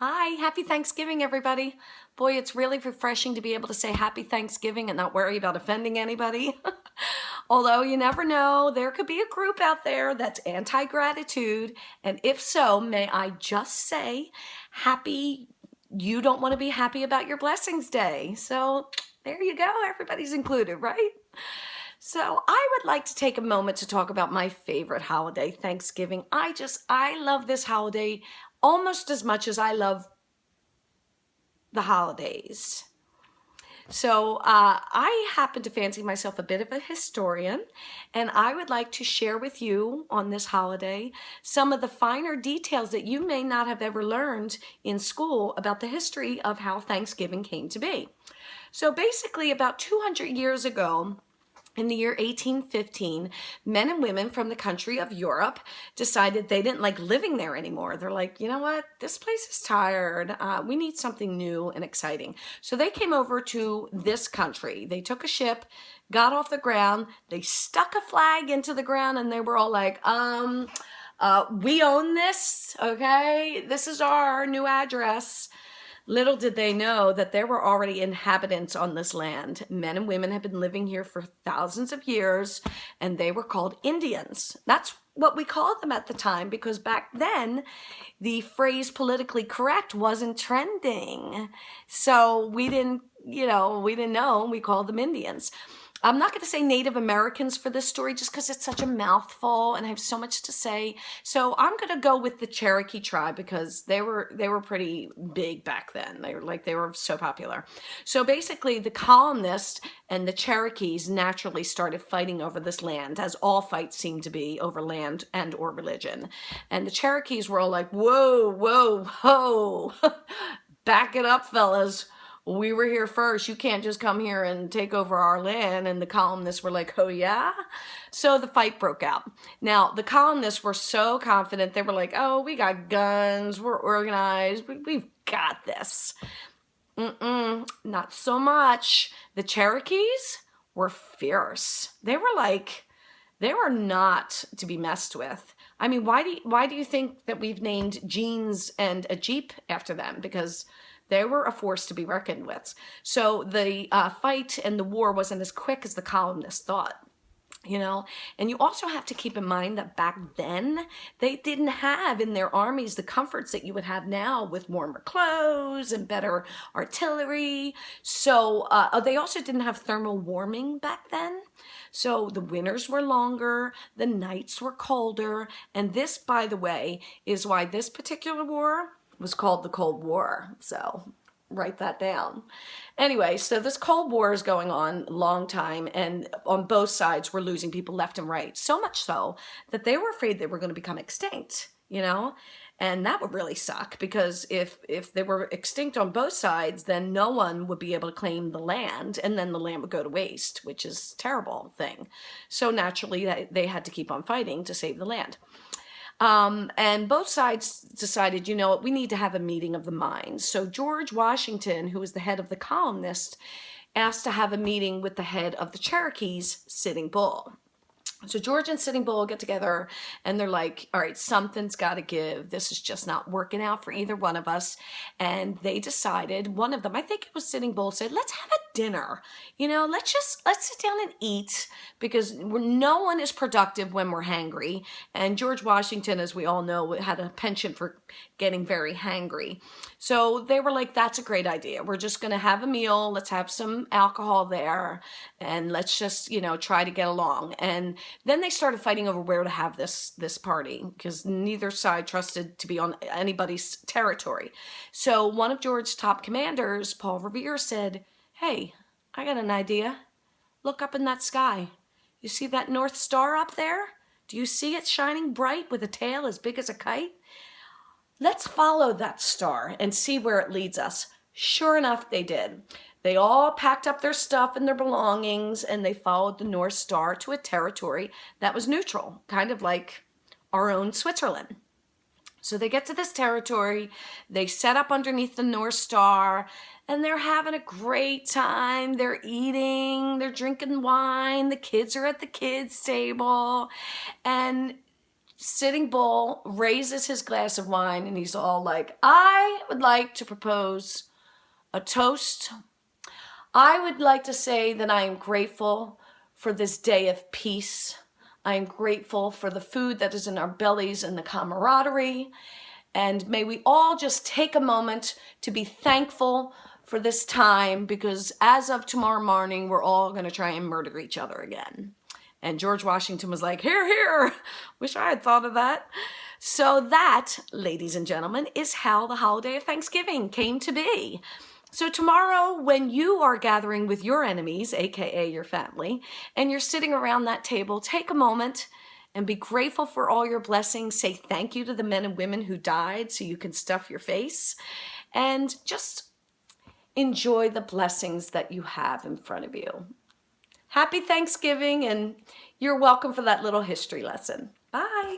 Hi, happy Thanksgiving, everybody. Boy, it's really refreshing to be able to say happy Thanksgiving and not worry about offending anybody. Although you never know, there could be a group out there that's anti-gratitude. And if so, may I just say happy, you don't want to be happy about your blessings day. So there you go. Everybody's included, right? So I would like to take a moment to talk about my favorite holiday, Thanksgiving. I love this holiday almost as much as I love the holidays. So I happen to fancy myself a bit of a historian, and I would like to share with you on this holiday some of the finer details that you may not have ever learned in school about the history of how Thanksgiving came to be. So basically, about 200 years ago, in the year 1815, men and women from the country of Europe decided they didn't like living there anymore. They're like, you know what? This place is tired. We need something new and exciting. So they came over to this country. They took a ship, got off the ground, they stuck a flag into the ground, and they were all like, we own this, okay? This is our new address. Little did they know that there were already inhabitants on this land. Men and women had been living here for thousands of years, and they were called Indians. That's what we called them at the time, because back then the phrase politically correct wasn't trending. So we didn't know, we called them Indians. I'm not going to say Native Americans for this story just because it's such a mouthful and I have so much to say. So I'm going to go with the Cherokee tribe because they were pretty big back then. They were so popular. So basically the colonists and the Cherokees naturally started fighting over this land, as all fights seem to be over land and or religion. And the Cherokees were all like, whoa, whoa, whoa, back it up, fellas. We were here first. You can't just come here and take over our land. And the colonists were like, oh yeah? So the fight broke out. Now, the colonists were so confident. They were like, oh, we got guns. We're organized. We've got this. Not so much. The Cherokees were fierce. They were not to be messed with. I mean, why do you think that we've named jeans and a Jeep after them? Because they were a force to be reckoned with. So the fight and the war wasn't as quick as the colonists thought. And you also have to keep in mind that back then they didn't have in their armies the comforts that you would have now with warmer clothes and better artillery. So they also didn't have thermal warming back then. So the winters were longer, the nights were colder, and this, by the way, is why this particular war was called the Cold War. So write that down. Anyway, so this Cold War is going on a long time, and on both sides we're losing people left and right. So much so that they were afraid they were going to become extinct, and that would really suck, because if they were extinct on both sides, then no one would be able to claim the land, and then the land would go to waste, which is a terrible thing. So naturally they had to keep on fighting to save the land. And both sides decided, you know what, we need to have a meeting of the minds. So George Washington, who was the head of the colonists, asked to have a meeting with the head of the Cherokees, Sitting Bull. So George and Sitting Bull get together and they're like, all right, something's got to give. This is just not working out for either one of us. And they decided, one of them, I think it was Sitting Bull, said, let's have a dinner. Let's sit down and eat, because no one is productive when we're hangry. And George Washington, as we all know, had a penchant for getting very hangry. So they were like, that's a great idea. We're just going to have a meal. Let's have some alcohol there. And let's just, try to get along. And then they started fighting over where to have this party, because neither side trusted to be on anybody's territory. So one of George's top commanders, Paul Revere, said, hey, I got an idea. Look up in that sky. You see that North Star up there? Do you see it shining bright with a tail as big as a kite? Let's follow that star and see where it leads us. Sure enough, they did. They all packed up their stuff and their belongings, and they followed the North Star to a territory that was neutral, kind of like our own Switzerland. So they get to this territory, they set up underneath the North Star, and they're having a great time. They're eating, they're drinking wine, the kids are at the kids' table, and Sitting Bull raises his glass of wine and he's all like, I would like to propose a toast. I would like to say that I am grateful for this day of peace. I am grateful for the food that is in our bellies and the camaraderie. And may we all just take a moment to be thankful for this time, because as of tomorrow morning, we're all going to try and murder each other again. And George Washington was like, "Hear, hear." Wish I had thought of that. So that, ladies and gentlemen, is how the holiday of Thanksgiving came to be. So tomorrow, when you are gathering with your enemies, aka your family, and you're sitting around that table, take a moment and be grateful for all your blessings. Say thank you to the men and women who died so you can stuff your face. And just enjoy the blessings that you have in front of you. Happy Thanksgiving, and you're welcome for that little history lesson. Bye.